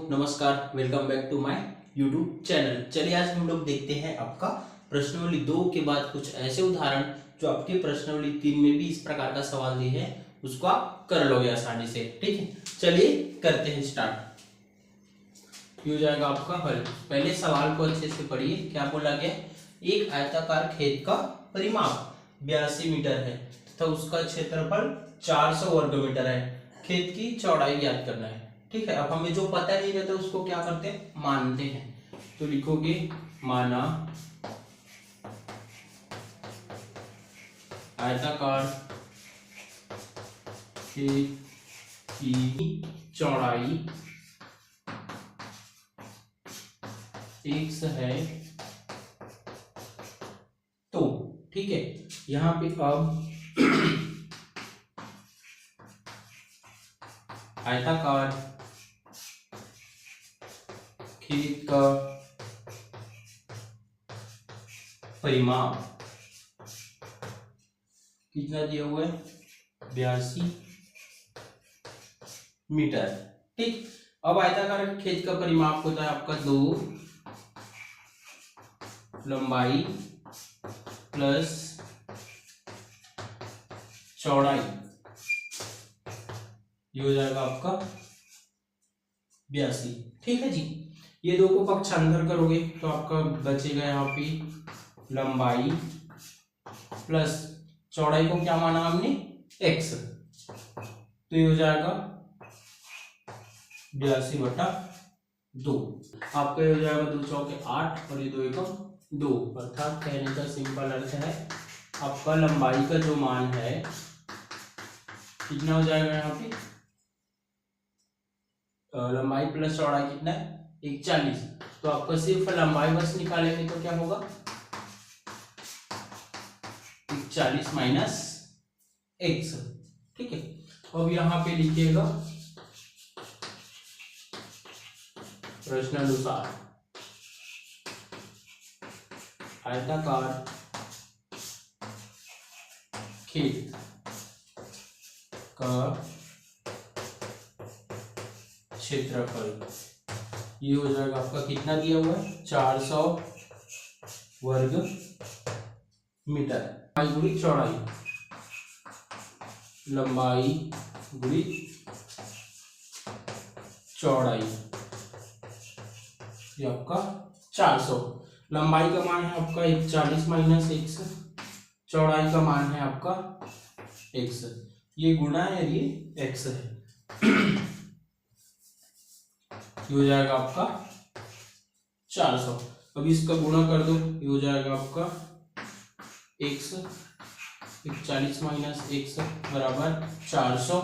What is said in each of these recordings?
नमस्कार, welcome back to my YouTube channel. चलिए आज हम लोग देखते हैं आपका प्रश्नावली 2 के बाद कुछ ऐसे उदाहरण जो आपके प्रश्नावली 3 में भी इस प्रकार का सवाल दिए हैं, उसको आप कर लोगे आसानी से। ठीक है, चलिए करते हैं स्टार्ट। ये हो जाएगा आपका हल। पहले सवाल को अच्छे से पढ़िए। क्या बोला गया? एक आयताकार खेत का परिमाप 82 मीटर है तथा उसका क्षेत्रफल 400 वर्ग मीटर है। खेत की चौड़ाई ज्ञात करना है। ठीक है, अब हमें जो पता नहीं रहता उसको क्या करते हैं, मानते हैं। तो लिखोगे माना आयताकार खेत की चौड़ाई x है। तो ठीक है, यहां पे अब आयताकार खेत का परिमाप कितना दिया हुआ है? 82 मीटर। ठीक, अब आयताकार खेत का परिमाप होता है आपका 2 लंबाई प्लस चौड़ाई, ये हो जाएगा आपका 82। ठीक है जी, ये दो को पक्षांतर करोगे तो आपका बचेगा यहाँ पे लंबाई प्लस चौड़ाई को क्या माना हमने? x। तो ये हो जाएगा 82/2। आपका ये हो जाएगा 2 चौके 8 और ये 2 एकम 2, अर्थात कहने का सिंपल अर्थ है आपका लंबाई का जो मान है कितना हो जाएगा यहाँ पे? लंबाई प्लस चौड़ाई कितना है? 41। तो आपको सिर्फ लंबाई बस निकालेंगे तो क्या होगा? 41 माइनस x। ठीक है, अब यहाँ पे लिखिएगा प्रश्नानुसार आयताकार खेत का क्षेत्रफल, ये हो जाएगा आपका कितना दिया हुआ है? 400 वर्ग मीटर। लंबाई गुणी चौड़ाई, लंबाई गुणी चौड़ाई, ये आपका 400। लंबाई का मान है आपका 41 माइनस x, चौड़ाई का मान है आपका x। ये गुणा है, ये x है। ये हो जाएगा आपका 400। अब इसका गुणा कर दो, ये हो जाएगा आपका x, 41 माइनस x बराबर 400।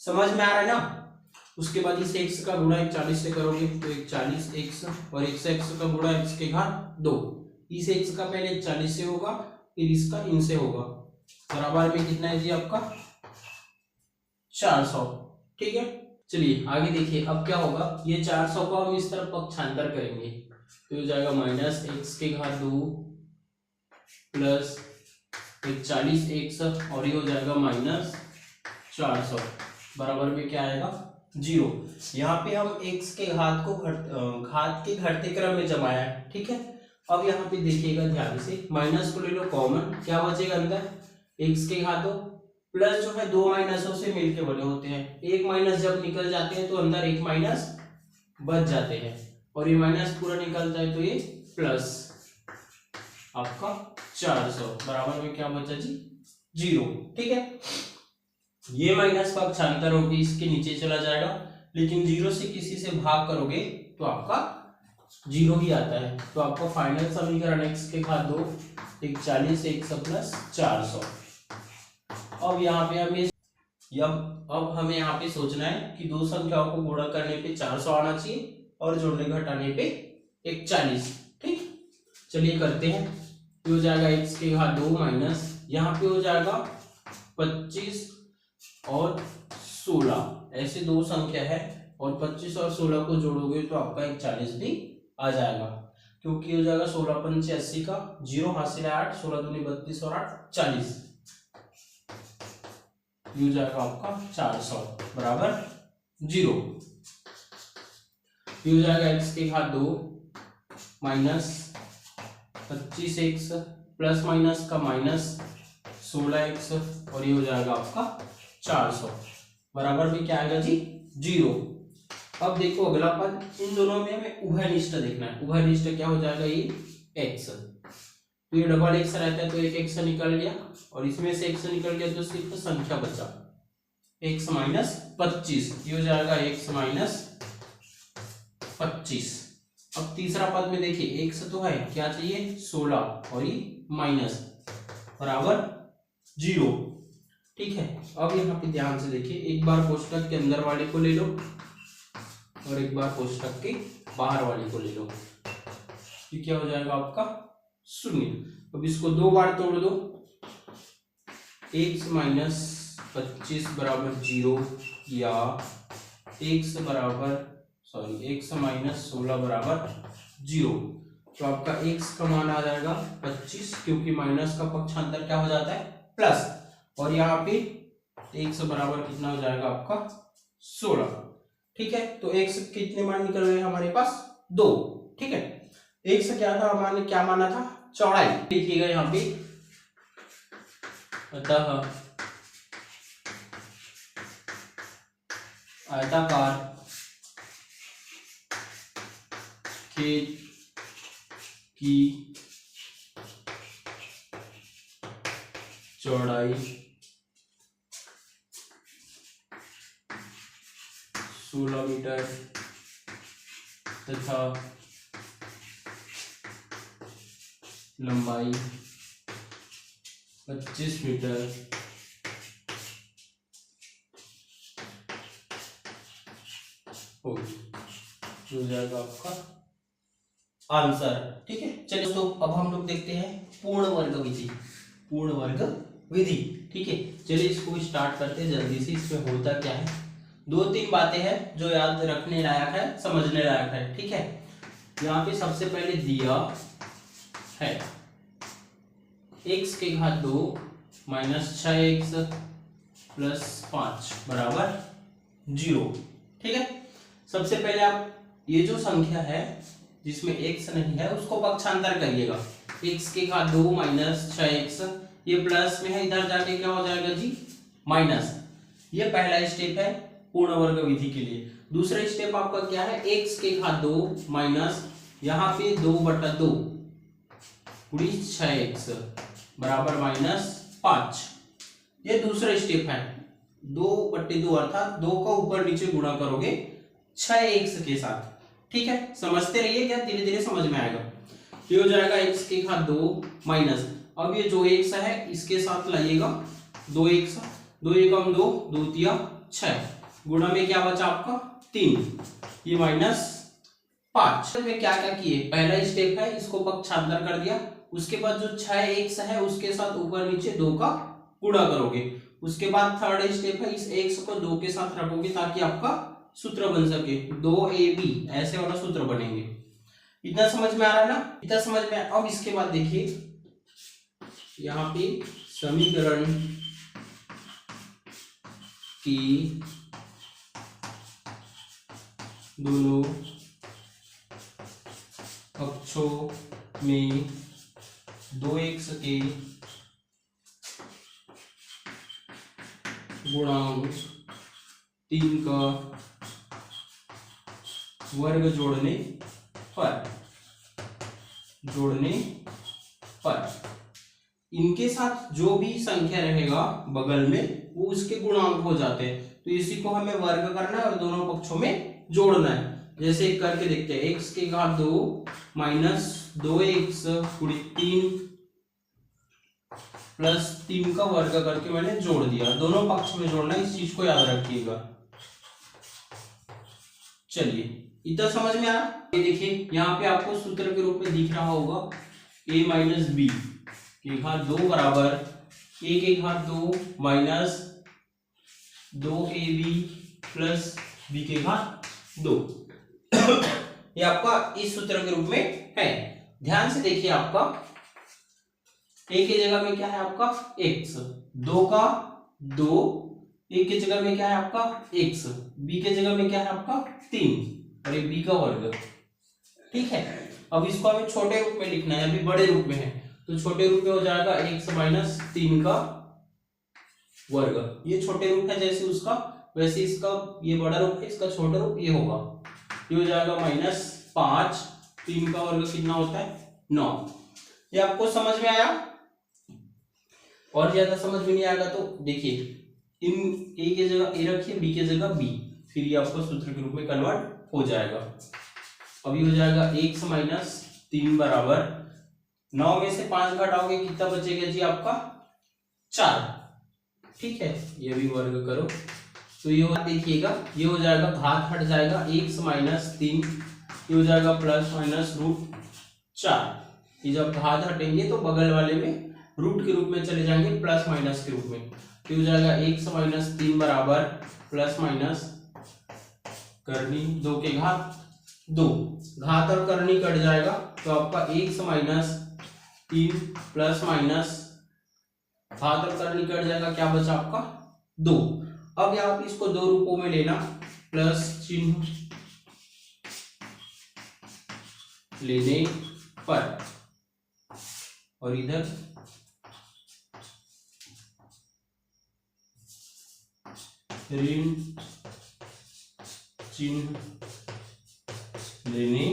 समझ में आ रहा है ना? उसके बाद इस x का गुणा 41 से करोगे तो 41x और x का गुणा x के घात 2। इस x का पहले 41 से होगा, फिर इसका इनसे होगा, बराबर में कितना है जी आपका? 400। ठीक है, चलिए आगे देखिए। अब क्या होगा? ये 400 को हम इस तरफ पक्षांतर करेंगे तो हो जाएगा माइनस x के घात 2 प्लस 41x और ये हो जाएगा माइनस 400, बराबर में क्या आएगा? 0। यहाँ पे हम x के घात को घात के घटते क्रम में जमाया है। ठीक है, अब यहाँ पे देखिएगा ध्यान से, माइनस को ले लो कॉमन, क्या बचेगा अंदर? x के घातों प्लस जो है 2 माइनसों से मिलके बने होते हैं। एक माइनस जब निकल जाते हैं तो अंदर एक माइनस बच जाते हैं और ये माइनस पूरा निकलता है तो ये प्लस आपका 400, बराबर में क्या बचा जी? 0। ठीक है, ये माइनस पक्षांतर होकर इसके नीचे चला जाएगा, लेकिन 0 से किसी से भाग करोगे तो आपका 0 ही आता है। तो आपका फाइनल समीकरण x के घात 2 41x प्लस 400। अब यहाँ पे हमें यहाँ पे सोचना है कि दो संख्याओं को गुणा करने पे 400 आना चाहिए और जोड़ने घटाने पे 41। ठीक, चलिए करते हैं। ये हो जाएगा x के घात 2 माइनस, यहाँ पे हो जाएगा 25 और 16, ऐसे दो संख्या है और 25 और 16 को जोड़ोगे तो आपका 41 भी आ जाएगा, क्योंकि हो जाएगा 16 पंचे 80 का, 0 हासिल है 8, 16 दूनी 32 और 8 40, ये हो जाएगा आपका 400 बराबर 0। ये हो जाएगा x के घात 2 माइनस 25x प्लस माइनस का माइनस 16x और ये हो जाएगा आपका 400 बराबर में क्या आएगा जी 0। अब देखो अगला पद, इन दोनों में हमें उभयनिष्ठ देखना है। उभयनिष्ठ क्या हो जाएगा ये x, तो ये डबल x रहता है तो एक x निकल गया और इसमें से x निकल गया तो सिर्फ संख्या बचा x माइनस 25, ये हो जाएगा x माइनस 25। अब तीसरा पद में देखिए x तो है, क्या चाहिए 16 और ये माइनस बराबर 0। ठीक है, अब यहाँ पे ध्यान से देखिए, एक बार कोष्टक के अंदर वाले को ले लो और एक बार कोष्टक के बाहर वाले को ले लो, ये क्या हो जाएगा आपका 0। अब इसको दो बार तोड़ दो, x माइनस 25 बराबर 0 या x माइनस 16 बराबर 0, तो आपका x का मान आ जाएगा 25 क्योंकि माइनस का पक्षांतर क्या हो जाता है प्लस, और यहाँ पे x बराबर कितना हो जाएगा आपका 16। ठीक है, तो x कितने मान निकल रहे हैं हमारे पास 2। ठीक है, x क्या था हमारे क्या माना था चौड़ाई, देखिएगा यहाँ पे, अतः आयताकार खेत की चौड़ाई 16 मीटर तथा लंबाई 25 मीटर हो जाएगा आपका आंसर। ठीक है, चलिए दोस्तों अब हम लोग देखते हैं पूर्ण वर्ग विधि। पूर्ण वर्ग विधि, ठीक है, चलिए इसको स्टार्ट करते हैं जल्दी से। इसमें होता क्या है, 2-3 बातें हैं जो याद रखने लायक है, समझने लायक है। ठीक है, यहाँ पे सबसे पहले दिया है x के घात 2 माइनस 6x प्लस 5 बराबर 0। ठीक है, सबसे पहले आप ये जो संख्या है जिसमें x नहीं है उसको पक्षांतर करिएगा। x के घात 2 माइनस 6x, ये प्लस में है, इधर जाके क्या हो जाएगा जी माइनस। ये पहला स्टेप है पूर्ण वर्ग विधि के लिए। दूसरा स्टेप आपका क्या है, x के घात 2 माइनस यहाँ पे 2/2 पूरी 6x बराबर माइनस 5। ये दूसरा स्टेप है, 2/2 अर्थात 2 का ऊपर नीचे गुणा करोगे 6x के साथ। ठीक है, समझते रहिए, क्या धीरे धीरे समझ में आएगा। ये हो जाएगा x के घात 2 माइनस, अब ये जो x है इसके साथ लाइएगा 2x, 2 एकम 2, 2 तिया 6, गुणा में क्या बचा आपका 3, ये माइनस 5 में क्या क्या किए, पहला स्टेप है इसको पक्षांतर कर दिया, उसके बाद जो 6x है उसके साथ ऊपर नीचे 2 का गुणा करोगे, उसके बाद थर्ड स्टेप है इस x को 2 के साथ रखोगे ताकि आपका सूत्र बन सके 2ab, ऐसे वाला सूत्र बनेंगे। इतना समझ में आ रहा है ना, इतना समझ में। अब इसके बाद देखिए यहाँ पे समीकरण की दोनों पक्षों में 2x के गुणांक 3 का वर्ग जोड़ने पर इनके साथ जो भी संख्या रहेगा बगल में वो उसके गुणांक हो जाते हैं, तो इसी को हमें वर्ग करना है और दोनों पक्षों में जोड़ना है। जैसे करके देखते हैं, x के घात 2 माइनस 2x पूरी 3 प्लस 3 का वर्ग करके मैंने जोड़ दिया, दोनों पक्ष में जोड़ना है, इस चीज को याद रखिएगा। चलिए इतना समझ में आया। ये देखिए यहाँ पे आपको सूत्र के रूप में दिख रहा होगा a माइनस बी के घात 2 बराबर a के घात 2 माइनस 2ab प्लस b के घात 2। ये आपका इस सूत्र के रूप में है। ध्यान से देखिए, आपका a की जगह में क्या है आपका x, 2 का 2, a की जगह में क्या है आपका x, b की जगह में क्या है आपका 3, और ये b का वर्ग। ठीक है, अब इसको हमें छोटे रूप में लिखना है, अभी बड़े रूप में है, तो छोटे रूप में हो जाएगा x माइनस 3 का वर्ग। ये छोटे रूप है जैसे उसका, वैसे इसका ये बड़ा रूप है, इसका छोटा रूप ये होगा, ये हो जाएगा -5। 3 का वर्ग कितना होता है? 9। ये आपको समझ में आया? और ज्यादा समझ में नहीं आएगा तो देखिए, इन a की जगह a रखिए, b की जगह b, फिर ये आपको सूत्र के रूप में कन्वर्ट हो जाएगा। अभी हो जाएगा x माइनस 3 बराबर 9 में से 5 घटाओगे कितना बचेगा जी आपका? 4। ठीक है, ये भी वर्ग करो तो ये देखिएगा, ये हो जाएगा, घात हट जाएगा, x माइनस 3, ये हो जाएगा +-√4। ये जब घात हटेंगे तो बगल वाले में रूट के रूप में चले जाएंगे, प्लस माइनस के रूप में, तो हो जाएगा x माइनस 3 बराबर प्लस माइनस करनी 2 के घात 2, घात और करनी कट जाएगा तो आपका x माइनस 3 प्लस माइनस घात और करनी कट जाएगा, क्या बचा आपका? 2। अब आप इसको दो रूपों में लेना, प्लस चिन्ह लेने पर, और इधर ऋण चिन्ह लेने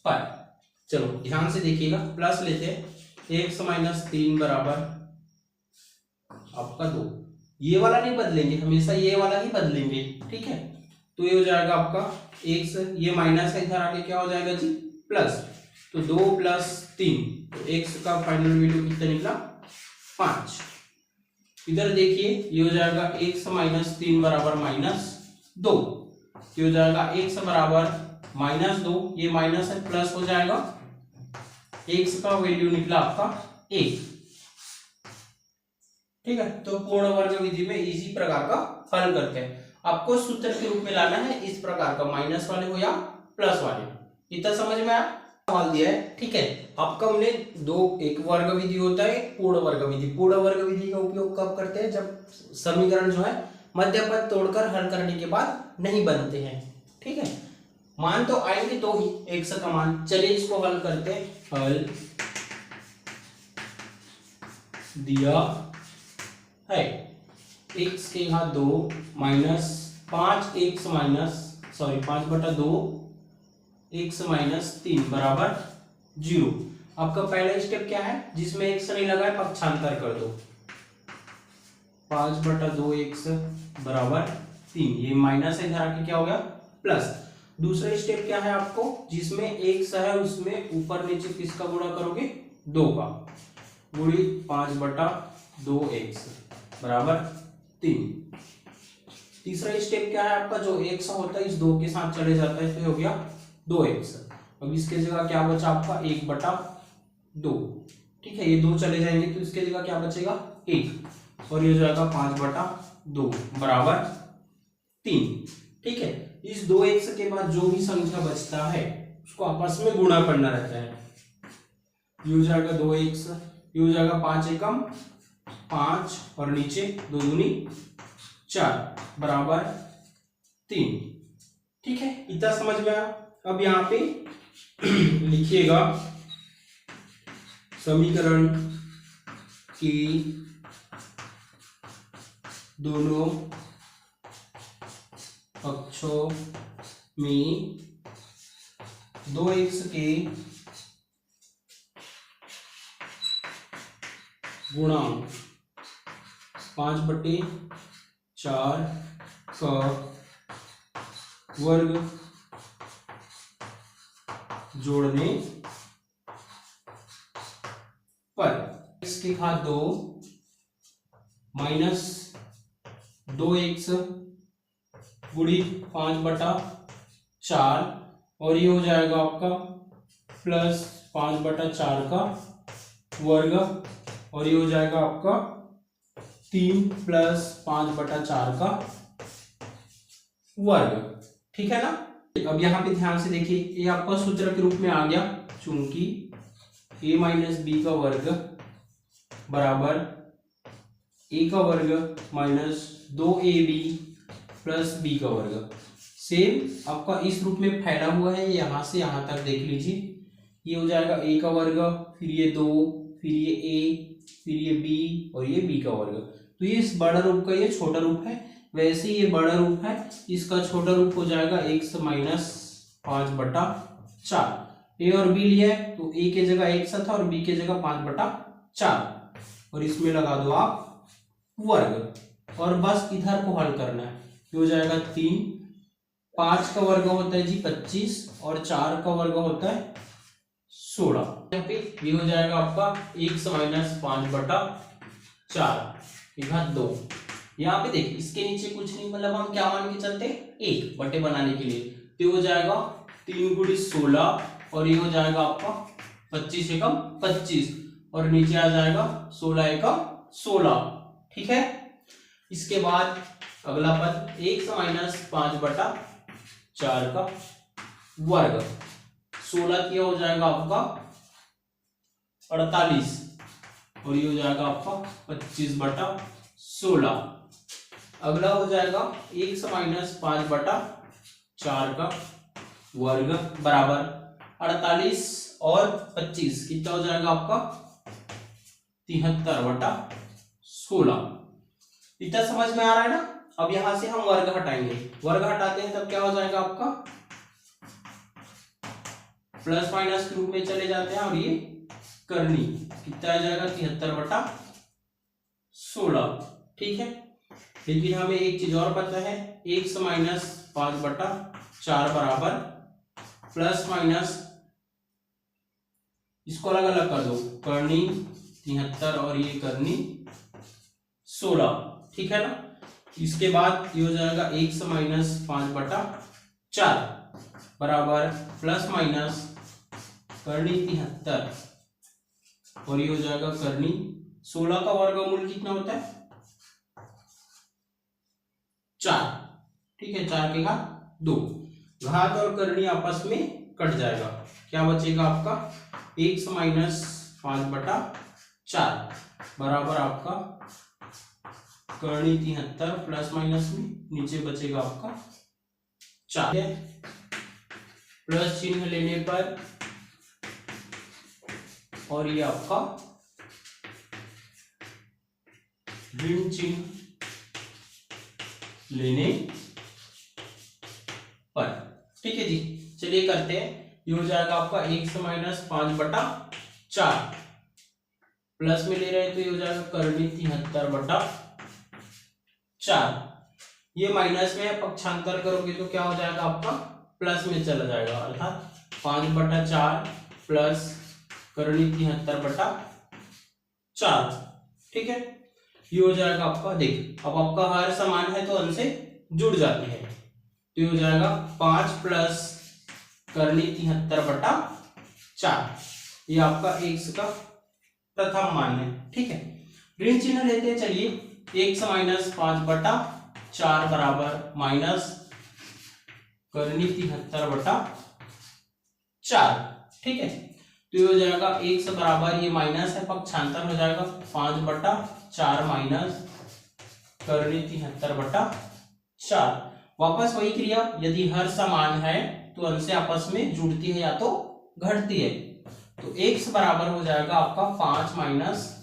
पर। चलो ध्यान से देखिएगा, प्लस लेते हैं, x माइनस 3 बराबर आपका 2, ये वाला नहीं बदलेंगे, हमेशा ये वाला ही बदलेंगे। ठीक है, तो ये हो जाएगा आपका x, ये माइनस है, इधर आके क्या हो जाएगा जी? प्लस, तो 2 + 3, तो x का फाइनल वैल्यू कितना निकला? 5। इधर देखिए, ये हो जाएगा x माइनस 3 बराबर -2, ये हो जाएगा x बराबर -2, ये माइनस है, प्लस हो जाएगा, x का वैल्यू निकला आपका 1। ठीक है, तो पूर्ण वर्ग विधि में इसी प्रकार का हल करते हैं। आपको सूत्र के रूप में लाना है इस प्रकार का, माइनस वाले हो या प्लस वाले। इतना समझ में आया? सवाल दिया है। ठीक है, आपका हमने एक वर्ग विधि होता है, एक पूर्ण वर्ग विधि। पूर्ण वर्ग विधि का उपयोग कब करते हैं? जब समीकरण जो है मध्य पद तोड़कर हल करने के बाद नहीं बनते हैं। ठीक है, मान तो आएंगे दो ही, x का मान। चलिए इसको हल करते हैं। हल दिया है x के घात 2 minus 5x minus 5/2 x minus 3 बराबर 0। आपका पहला स्टेप क्या है? जिसमें x नहीं लगा है पक्षांतर कर दो, 5/2 x बराबर 3, ये माइनस है, इधर आके क्या हो गया? प्लस। दूसरा स्टेप क्या है आपको? जिसमें x है उसमें ऊपर नीचे किसका गुणा करोगे? 2 का, गुणी 5/2 x बराबर 3। तीसरा स्टेप क्या है आपका? जो x होता है इस 2 के साथ चले जाता है, तो हो गया 2x। अब इसके जगह क्या बचा आपका? 1/2। ठीक है, ये 2 चले जाएंगे तो इसके जगह क्या बचेगा? 1, और ये हो जाएगा 5/2 बराबर 3। ठीक है, इस 2x के बाद जो भी संख्या बचता है उसको आपस में गुणा करना रहता है। ये हो जाएगा 2x, ये हो जाएगा 5 एकम 5, और नीचे 2 दूनी 4 बराबर 3। ठीक है, इतना समझ में आया? अब यहाँ पे लिखिएगा समीकरण की दोनों पक्षों में 2x के गुणांक 5/4 का वर्ग जोड़ने पर x की घात 2 माइनस 2x गुणी 5/4, और ये हो जाएगा आपका प्लस 5/4 का वर्ग, और ये हो जाएगा आपका 3 + 5/4 का वर्ग। ठीक है ना? अब यहाँ पे ध्यान से देखिए, ये आपका सूत्र के रूप में आ गया, चूंकि a माइनस b का वर्ग बराबर a का वर्ग माइनस 2ab प्लस b का वर्ग। सेम आपका इस रूप में फैला हुआ है, यहां से यहां तक देख लीजिए। ये हो जाएगा a का वर्ग, फिर ये 2, फिर ये a, फिर ये b और ये b का वर्ग। तो ये इस बड़ा रूप का ये छोटा रूप है, वैसे ये बड़ा रूप है, इसका छोटा रूप हो जाएगा x माइनस 5/4। a और b लिया है तो a के जगह x था और b के जगह 5/4 और इसमें लगा दो आप वर्ग और बस इधर को हल करना है। ये हो जाएगा 3, 5 का वर्ग होता है जी 25 और 4 का वर्ग होता है 16। यहाँ पे ये हो जाएगा आपका x माइनस 5/4 2। यहाँ पे देखिए इसके नीचे कुछ नहीं, मतलब हम क्या मान के चलते हैं, 1 बटे बनाने के लिए। तो हो जाएगा 3 × 16 और ये हो जाएगा आपका 25 एकम 25 और नीचे आ जाएगा 16 एकम 16। ठीक है। इसके बाद अगला पद x माइनस 5/4 का वर्ग 16 किया हो जाएगा आपका 48 और ये हो जाएगा आपका 25/16। अगला हो जाएगा x माइनस 5/4 का वर्ग बराबर 48 और 25 कितना हो जाएगा आपका 73/16। इतना समझ में आ रहा है ना। अब यहां से हम वर्ग हटाएंगे, वर्ग हटाते हैं तब क्या हो जाएगा आपका प्लस माइनस के रूप में चले जाते हैं और ये करनी कितना आ जाएगा 73/16। ठीक है। लेकिन हमें एक चीज और पता है, x माइनस 5/4 बराबर प्लस माइनस इसको अलग अलग कर दो, करनी 73 और ये करनी 16। ठीक है ना। इसके बाद ये हो जाएगा x माइनस 5/4 बराबर प्लस माइनस करनी 73 और ये हो जाएगा करनी 16 का वर्गमूल कितना होता है 4। ठीक है। 4 के घात 2, घात और करनी आपस में कट जाएगा, क्या बचेगा आपका x माइनस 5/4 बराबर आपका करनी 73 प्लस माइनस में नीचे बचेगा आपका 4 है। प्लस चिन्ह लेने पर और ये आपका ऋण चिन्ह लेने पर। ठीक है जी। चलिए करते हैं। ये हो जाएगा आपका x माइनस 5/4 प्लस में ले रहे हैं तो ये हो जाएगा करनी 73/4। ये माइनस में पक्षांतर करोगे तो क्या हो जाएगा आपका प्लस में चला जाएगा, अर्थात 5/4 प्लस करनी 73/4। ठीक है। ये हो जाएगा आपका, देख अब आपका हर समान है तो अंश से जुड़ जाते हैं, तो ये हो जाएगा 5 प्लस करनी 73/4। ये आपका x का प्रथम मान है। ठीक है। ऋण चिन्ह लेते हैं। चलिए x माइनस 5/4 बराबर माइनस करनी 73/4। ठीक है। तो ये हो जाएगा x बराबर, ये माइनस है पक्षांतर हो जाएगा 5/4 माइनस करनी 73/4। वापस वही क्रिया, यदि हर समान है तो अंश से आपस में जुड़ती है या तो घटती है। तो x बराबर हो जाएगा आपका 5 माइनस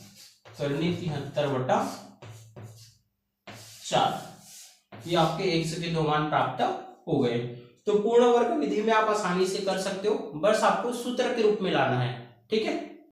करनी 73/4। ये आपके x के 2 मान प्राप्त हो गए। तो पूर्ण वर्ग विधि में आप आसानी से कर सकते हो, बस आपको सूत्र के रूप में लाना है। ठीक है।